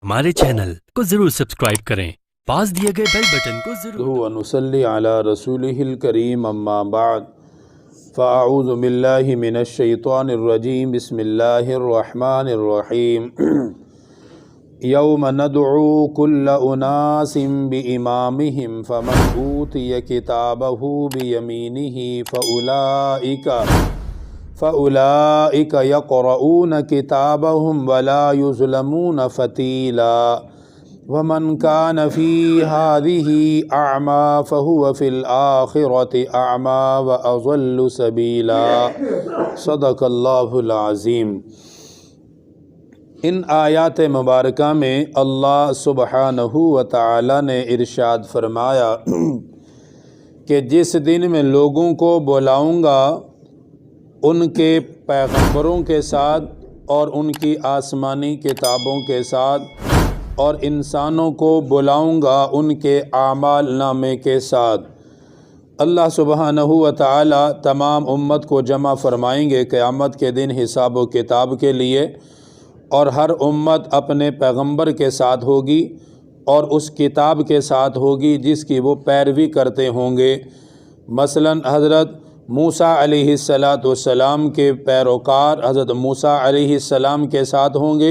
हमारे चैनल को जरूर सब्सक्राइब करें, पास दिए गए बेल बटन को जरूर वनुसल्ली अला रसूलिहिल करीम अम्मा बाद फ़अऊज़ु बिल्लाहि मिनश्शैतानिर्रजीम बिस्मिल्लाहिर रहमानिर रहीम यौम नदउ कुल्ल उनासिम बिइमामिहिम फमन ऊतिय किताबहु बियमीनिहि फ़उलाइक यक़रऊन किताबहुम वला युज़लमून फ़तीला वमन कान फ़ी हाज़िही अअमा फ़हुव फ़िल आख़िरति अअमा व अज़ल्लु सबीला। सदक़ल्लाहुल अज़ीम। इन आयात मुबारका में अल्लाह सुब्हानहू व तआला ने इरशाद फरमाया कि जिस दिन मैं लोगों को बुलाऊँगा उनके पैगंबरों के साथ और उनकी आसमानी किताबों के साथ, और इंसानों को बुलाऊँगा उनके आमाल नामे के साथ। अल्लाह सुब्हानहू व तआला तमाम उम्मत को जमा फरमाएंगे क़यामत के दिन हिसाब व किताब के लिए, और हर उम्मत अपने पैगंबर के साथ होगी और उस किताब के साथ होगी जिसकी वो पैरवी करते होंगे। मसलन हज़रत मूसा अलैहिस्सलाम के पैरोकार हज़रत मूसा अलैहिस्सलाम के साथ होंगे,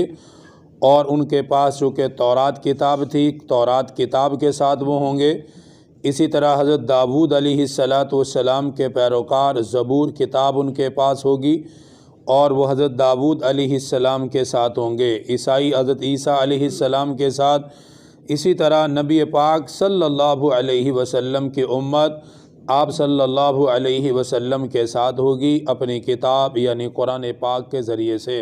और उनके पास चूँकि तौरात किताब थी, तौरात किताब के साथ वो होंगे। इसी तरह हज़रत दाऊद अलैहिस्सलाम के पैरोकार ज़बूर किताब उनके पास होगी, और वो हज़रत दाऊद अलैहिस्सलाम के साथ होंगे। ईसाई हज़रत ईसा अलैहिस्सलाम के साथ। इसी तरह नबी पाक सल्लल्लाहु अलैहि वसल्लम की उम्मत आप सल्लल्लाहु अलैहि वसल्लम के साथ होगी अपनी किताब यानी कुरान पाक के ज़रिए से।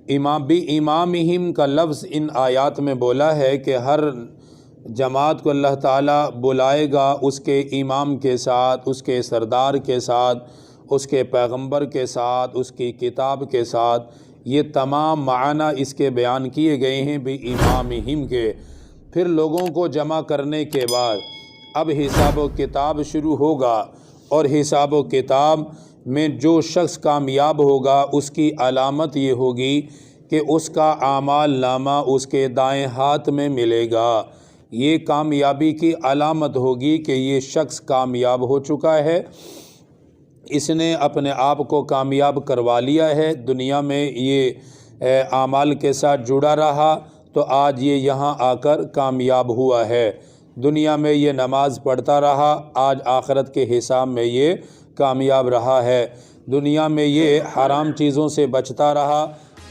इमामिहिम का लफ्ज़ इन आयात में बोला है कि हर जमात को अल्लाह ताला बुलाएगा उसके इमाम के साथ, उसके सरदार के साथ, उसके पैगंबर के साथ, उसकी किताब के साथ। ये तमाम माना इसके बयान किए गए हैं भी इमामिहिम के। फिर लोगों को जमा करने के बाद अब हिसाब व किताब शुरू होगा, और हिसाब व किताब में जो शख्स कामयाब होगा उसकी अलामत ये होगी कि उसका आमाल नामा उसके दाएं हाथ में मिलेगा। ये कामयाबी की अलामत होगी कि ये शख्स कामयाब हो चुका है, इसने अपने आप को कामयाब करवा लिया है। दुनिया में ये आमाल के साथ जुड़ा रहा तो आज ये यहाँ आकर कामयाब हुआ है। दुनिया में ये नमाज़ पढ़ता रहा, आज आखिरत के हिसाब में ये कामयाब रहा है। दुनिया में ये हराम चीज़ों से बचता रहा,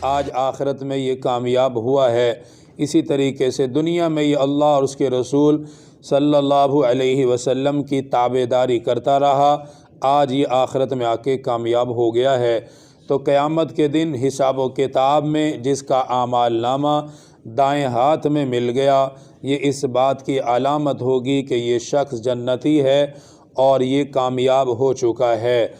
आज आखिरत में ये कामयाब हुआ है। इसी तरीके से दुनिया में ये अल्लाह और उसके रसूल सल्लल्लाहु अलैहि वसल्लम की ताबेदारी करता रहा, आज ये आखिरत में आके कामयाब हो गया है। तो क़यामत के दिन हिसाब व किताब में जिसका आमाल नामा दाएं हाथ में मिल गया, ये इस बात की अलामत होगी कि ये शख्स जन्नती है और ये कामयाब हो चुका है।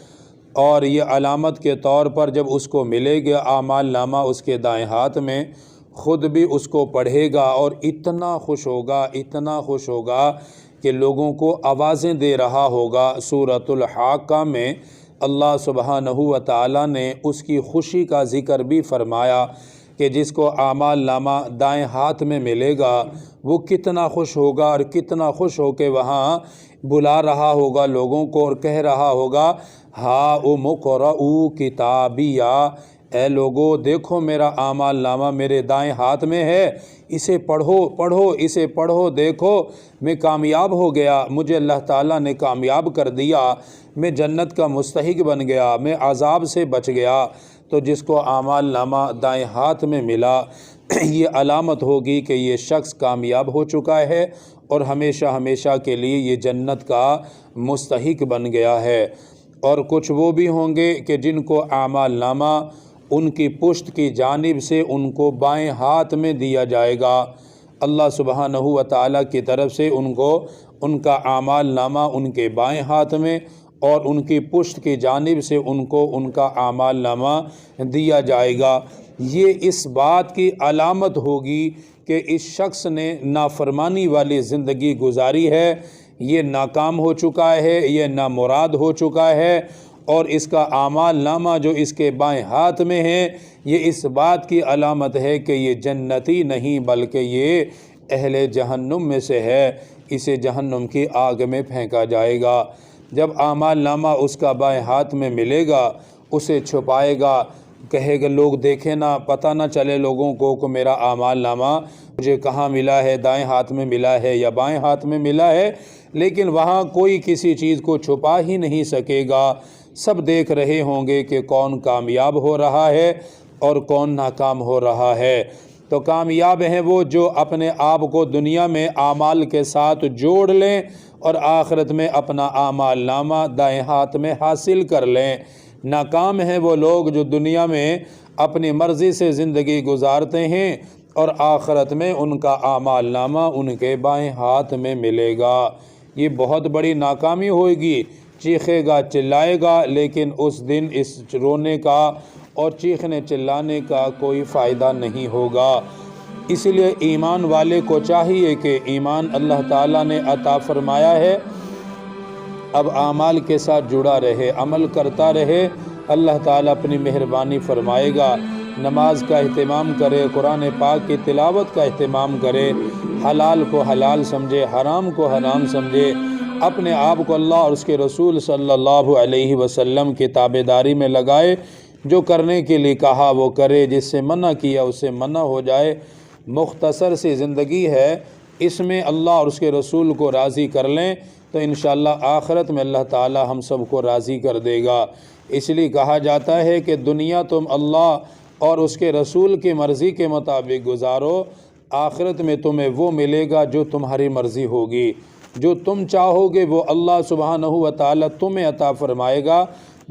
और ये अलामत के तौर पर जब उसको मिलेगा आमाल नामा उसके दाएं हाथ में, ख़ुद भी उसको पढ़ेगा और इतना खुश होगा, इतना खुश होगा कि लोगों को आवाज़ें दे रहा होगा। सूरतुल हाक़ा में अल्लाह सुब्हानहू व तआला ने उसकी खुशी का ज़िक्र भी फरमाया कि जिसको आमाल नामा दाएं हाथ में मिलेगा वो कितना खुश होगा, और कितना खुश हो के वहाँ बुला रहा होगा लोगों को और कह रहा होगा हा उमुक़रऊ किताबिया, ए लोगो देखो मेरा आमाल नामा मेरे दाएं हाथ में है, इसे पढ़ो पढ़ो, इसे पढ़ो, देखो मैं कामयाब हो गया, मुझे अल्लाह ताला ने कामयाब कर दिया, मैं जन्नत का मुस्तहिक बन गया, मैं अज़ाब से बच गया। तो जिसको आमाल नामा दाएं हाथ में मिला ये अलामत होगी कि ये शख्स कामयाब हो चुका है और हमेशा हमेशा के लिए ये जन्नत का मुस्तहिक बन गया है। और कुछ वो भी होंगे कि जिनको आमाल नामा उनकी पुश्त की जानिब से उनको बाएं हाथ में दिया जाएगा। अल्लाह सुब्हानहू व तआला की तरफ से उनको उनका आमाल नामा उनके बाएं हाथ में, और उनकी पुश्त की जानिब से उनको उनका आमाल नामा दिया जाएगा। ये इस बात की अलामत होगी कि इस शख्स ने नाफरमानी वाली ज़िंदगी गुजारी है, ये नाकाम हो चुका है, ये नामुराद हो चुका है, اور اس کا اعمال نامہ جو اس کے بائیں ہاتھ میں ہے، یہ اس بات کی علامت ہے کہ یہ جنتی نہیں بلکہ یہ اہل جہنم میں سے ہے، اسے جہنم کی آگ میں پھینکا جائے گا۔ جب اعمال نامہ اس کا بائیں ہاتھ میں ملے گا، اسے چھپائے گا، کہے گا لوگ دیکھیں نہ، پتہ نہ چلے لوگوں کو کہ میرا اعمال نامہ مجھے کہاں ملا ہے، دائیں ہاتھ میں ملا ہے یا بائیں ہاتھ میں ملا ہے، لیکن وہاں کوئی کسی چیز کو چھپا ہی نہیں سکے گا۔ سب دیکھ رہے ہوں گے کہ کون کامیاب ہو رہا ہے اور کون ناکام ہو رہا ہے۔ تو کامیاب ہیں وہ جو اپنے آپ کو دنیا میں اعمال کے ساتھ جوڑ لیں اور آخرت میں اپنا اعمال نامہ دائیں ہاتھ میں حاصل کر لیں۔ ناکام ہیں وہ لوگ جو دنیا میں اپنی مرضی سے زندگی گزارتے ہیں اور آخرت میں ان کا اعمال نامہ ان کے بائیں ہاتھ میں ملے گا۔ یہ بہت بڑی ناکامی ہوگی، چیخے گا، چلائے گا، لیکن اس دن اس رونے کا اور چیخنے چلانے کا کوئی فائدہ نہیں ہوگا۔ اس لیے ایمان والے کو چاہیے کہ ایمان اللہ تعالیٰ نے عطا فرمایا ہے، اب اعمال کے ساتھ جڑا رہے، عمل کرتا رہے، اللہ تعالیٰ اپنی مہربانی فرمائے گا۔ نماز کا اہتمام کرے، قرآن پاک کی تلاوت کا اہتمام کرے، حلال کو حلال سمجھے، حرام کو حرام سمجھے، اپنے آپ کو اللہ اور اس کے رسول صلی اللہ علیہ وسلم کی تابعداری میں لگائے، جو کرنے کے لیے کہا وہ کرے، جس سے منع کیا اس سے منع ہو جائے۔ مختصر سی زندگی ہے، اس میں اللہ اور اس کے رسول کو راضی کر لیں تو انشاءاللہ آخرت میں اللہ تعالی ہم سب کو راضی کر دے گا۔ اس لیے کہا جاتا ہے کہ دنیا تم اللہ اور اس کے رسول کی مرضی کے مطابق گزارو، آخرت میں تمہیں وہ ملے گا جو تمہاری مرضی ہوگی، جو تم چاہو گے وہ اللہ سبحانہ و تعالی تمہیں عطا فرمائے گا۔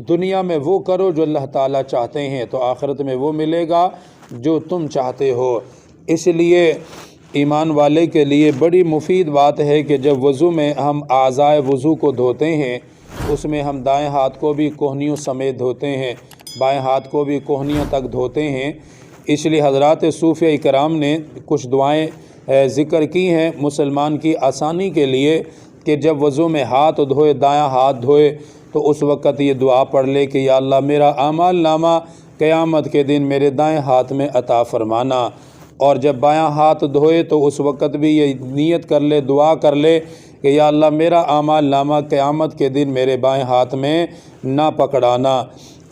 دنیا میں وہ کرو جو اللہ تعالیٰ چاہتے ہیں تو آخرت میں وہ ملے گا جو تم چاہتے ہو۔ اس لیے ایمان والے کے لیے بڑی مفید بات ہے کہ جب وضو میں ہم اعضائے وضو کو دھوتے ہیں، اس میں ہم دائیں ہاتھ کو بھی کوہنیوں سمیت دھوتے ہیں، بائیں ہاتھ کو بھی کوہنیوں تک دھوتے ہیں۔ اس لیے حضرات صوفیہ کرام نے کچھ دعائیں ذکر کی ہیں مسلمان کی آسانی کے لیے کہ جب وضو میں ہاتھ دھوئے، دایاں ہاتھ دھوئے، تو اس وقت یہ دعا پڑھ لے کہ یا اللہ میرا اعمال نامہ قیامت کے دن میرے دائیں ہاتھ میں عطا فرمانا۔ اور جب بایاں ہاتھ دھوئے تو اس وقت بھی یہ نیت کر لے، دعا کر لے کہ یا اللہ میرا اعمال نامہ قیامت کے دن میرے بائیں ہاتھ میں نہ پکڑانا۔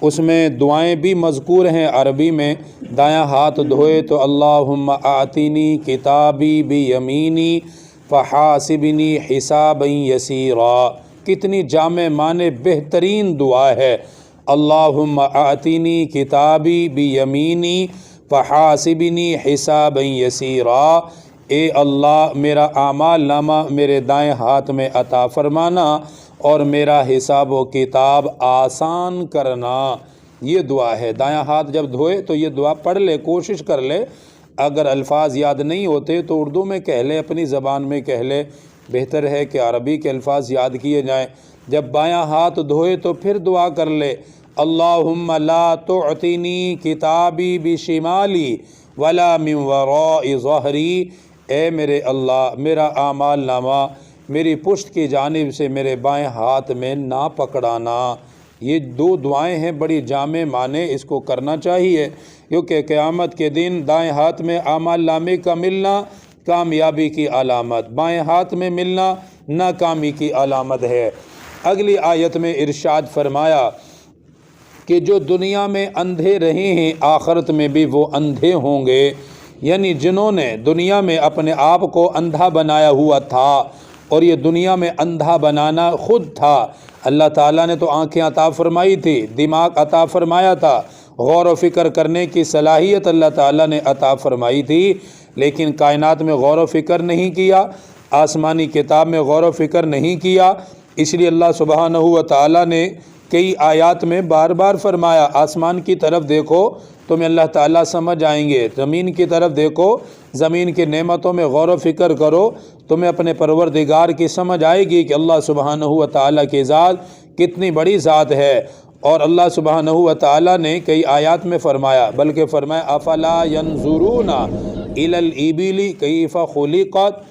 اس میں دعائیں بھی مذکور ہیں عربی میں۔ دایاں ہاتھ دھوئے تو اللہم آتینی کتابی بیمینی فحاسبنی حسابا یسیرا، کتنی جامع معنی بہترین دعا ہے۔ اللہم آتینی کتابی بیمینی فحاسبنی حسابا یسیرا، اے اللہ میرا اعمال نامہ میرے دائیں ہاتھ میں عطا فرمانا اور میرا حساب و کتاب آسان کرنا۔ یہ دعا ہے۔ دایاں ہاتھ جب دھوئے تو یہ دعا پڑھ لے، کوشش کر لے، اگر الفاظ یاد نہیں ہوتے تو اردو میں کہہ لے، اپنی زبان میں کہہ لے، بہتر ہے کہ عربی کے الفاظ یاد کیے جائیں۔ جب بایاں ہاتھ دھوئے تو پھر دعا کر لے اللہم لا تعطینی کتابی بشمالی ولا من وراء ظہری، اے میرے اللہ میرا اعمال نامہ میری پشت کی جانب سے میرے بائیں ہاتھ میں نہ پکڑانا۔ یہ دو دعائیں ہیں بڑی جامع معنی، اس کو کرنا چاہیے، کیونکہ قیامت کے دن دائیں ہاتھ میں اعمال نامے کا ملنا کامیابی کی علامت، بائیں ہاتھ میں ملنا ناکامی کی علامت ہے۔ اگلی آیت میں ارشاد فرمایا کہ جو دنیا میں اندھے رہے ہیں آخرت میں بھی وہ اندھے ہوں گے، یعنی جنہوں نے دنیا میں اپنے آپ کو اندھا بنایا ہوا تھا، اور یہ دنیا میں اندھا بنانا خود تھا۔ اللہ تعالیٰ نے تو آنکھیں عطا فرمائی تھی، دماغ عطا فرمایا تھا، غور و فکر کرنے کی صلاحیت اللہ تعالیٰ نے عطا فرمائی تھی، لیکن کائنات میں غور و فکر نہیں کیا، آسمانی کتاب میں غور و فکر نہیں کیا۔ اس لیے اللہ سبحانہ و تعالیٰ نے کئی آیات میں بار بار فرمایا آسمان کی طرف دیکھو تمہیں اللہ تعالیٰ سمجھ آئیں گے، زمین کی طرف دیکھو، زمین کی نعمتوں میں غور و فکر کرو، تمہیں اپنے پروردگار کی سمجھ آئے گی کہ اللہ سبحانہ و تعالیٰ کی ذات کتنی بڑی ذات ہے۔ اور اللہ سبحانہ و تعالیٰ نے کئی آیات میں فرمایا، بلکہ فرمایا افلا ینظرون الی الابل کیف خلقت،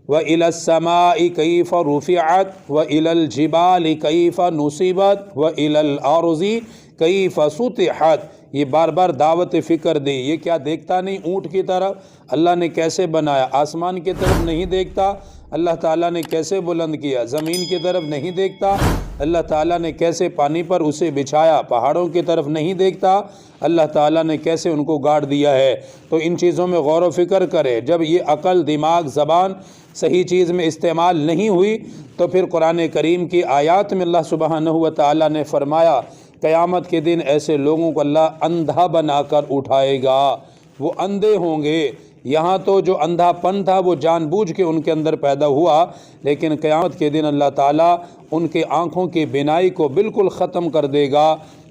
व इलस्समाई कैफ़ रुफ़िअत व इलल जिबालि कैफ़ नुसिबत व इलल अर्ज़ि कैफ़ सुतिहत। ये बार बार दावत फ़िक्र दी। ये क्या देखता नहीं ऊँट की तरफ अल्लाह ने कैसे बनाया, आसमान की तरफ नहीं देखता अल्लाह ताला ने कैसे बुलंद किया, ज़मीन की तरफ नहीं देखता अल्लाह ताला ने कैसे पानी पर उसे बिछाया, पहाड़ों की तरफ नहीं देखता अल्लाह ताला ने कैसे उनको गाड़ दिया है। तो इन चीज़ों में गौर व फिक्र करे। जब ये अक़ल, दिमाग, ज़बान सही चीज़ में इस्तेमाल नहीं हुई तो फिर कुरान करीम की आयत में अल्लाह सुब्हानहू व तआला ने फरमाया क़यामत के दिन ऐसे लोगों को अल्लाह अंधा बनाकर उठाएगा, वो अंधे होंगे। यहाँ तो जो अंधापन था वो जानबूझ के उनके अंदर पैदा हुआ, लेकिन क़यामत के दिन अल्लाह ताला उनके आँखों की बिनाई को बिल्कुल ख़त्म कर देगा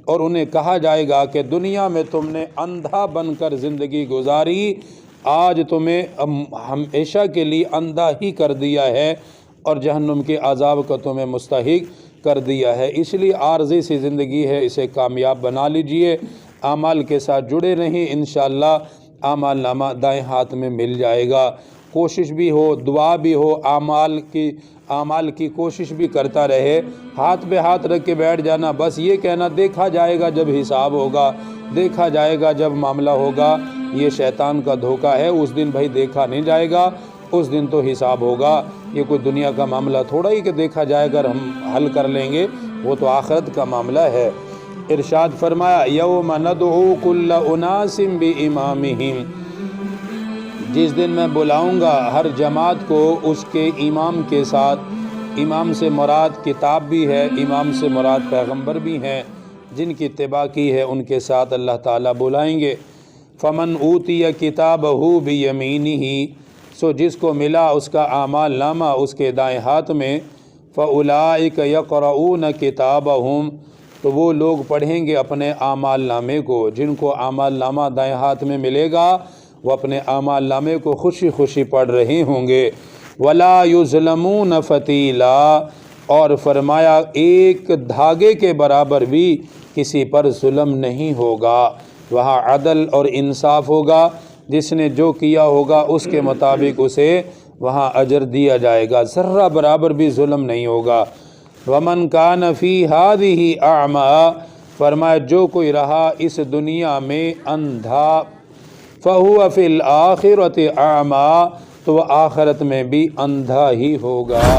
और उन्हें कहा जाएगा कि दुनिया में तुमने अंधा बनकर ज़िंदगी गुजारी, आज तुम्हें हमेशा के लिए अंधा ही कर दिया है और जहन्नुम के अज़ाब का तुम्हें मुस्तहिक कर दिया है। इसलिए आर्ज़ी सी ज़िंदगी है, इसे कामयाब बना लीजिए। आमाल के साथ जुड़े रहें, इंशाअल्लाह आमाल नामा दाएँ हाथ में मिल जाएगा। कोशिश भी हो, दुआ भी हो, आमाल की कोशिश भी करता रहे। हाथ पे हाथ रख के बैठ जाना, बस ये कहना देखा जाएगा जब हिसाब होगा, देखा जाएगा जब मामला होगा, ये शैतान का धोखा है। उस दिन भाई देखा नहीं जाएगा, उस दिन तो हिसाब होगा। ये कोई दुनिया का मामला थोड़ा ही कि देखा जाएगा और हम हल कर लेंगे, वो तो आखिरत का मामला है। इरशाद फरमाया यौम नदउ कुल्ल उनासिम बिइमामिहिम, जिस दिन मैं बुलाऊंगा हर जमात को उसके इमाम के साथ। इमाम से मुराद किताब भी है, इमाम से मुराद पैगंबर भी हैं, जिनकी इत्तिबा की है उनके साथ अल्लाह ताला बुलाएंगे। फ़मन ऊतिया किताबहू बियमीनिही, सो जिसको मिला उसका आमाल नामा उसके दाएँ हाथ में। फ़उलाइक यक़रऊन किताबहुम, तो वो लोग पढ़ेंगे अपने आमाल नामे को। जिनको आमाल नामा दाएँ हाथ में मिलेगा वो अपने आमाल नामे को खुशी खुशी पढ़ रहे होंगे। वला युज़लमून फ़तीला, और फरमाया एक धागे के बराबर भी किसी पर जुल्म नहीं होगा। वहाँ अदल और इंसाफ होगा, जिसने जो किया होगा उसके मुताबिक उसे वहाँ अजर दिया जाएगा, ज़र्रा बराबर भी जुल्म नहीं होगा। वमन कान फ़ी हादिही आमा, फरमाया जो कोई रहा इस दुनिया में अंधा, फ़हुव फ़िल आखिरति आमा, तो वह आखिरत में भी अंधा ही होगा।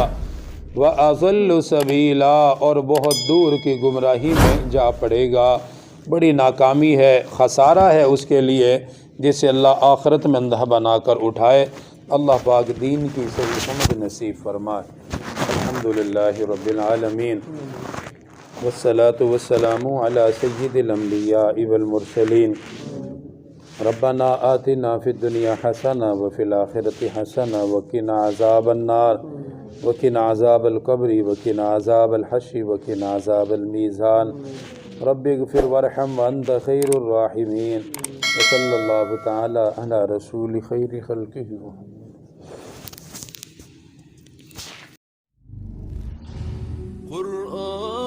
व अज़ल्लु सबीला, और बहुत दूर की गुमराही में जा पड़ेगा। बड़ी नाकामी है, खसारा है उसके लिए जिसे अल्लाह आखिरत में अंधा बनाकर उठाए। अल्लाह पाक दीन की सही समझ नसीब फरमाए। अल्हम्दुलिल्लाहि रब्बिल आलमीन, वस्सलातु वस्सलामु अला सय्यिदिल अंबियाइ वल मुरसलीन। रब्बना आतिना फिद दुनिया हसना व फिल आखिरति हसना व किना अज़ाबन नार व किना अज़ाबल क़ब्रि व किना अज़ाबल हश्र व किना अज़ाबल मीज़ान। रब्बिग़फिर वरहम व अंत खैरुर राहिमीन। व सल्लल्लाहु तआला अला रसूलि खैरि खल्क़िही। कुरआन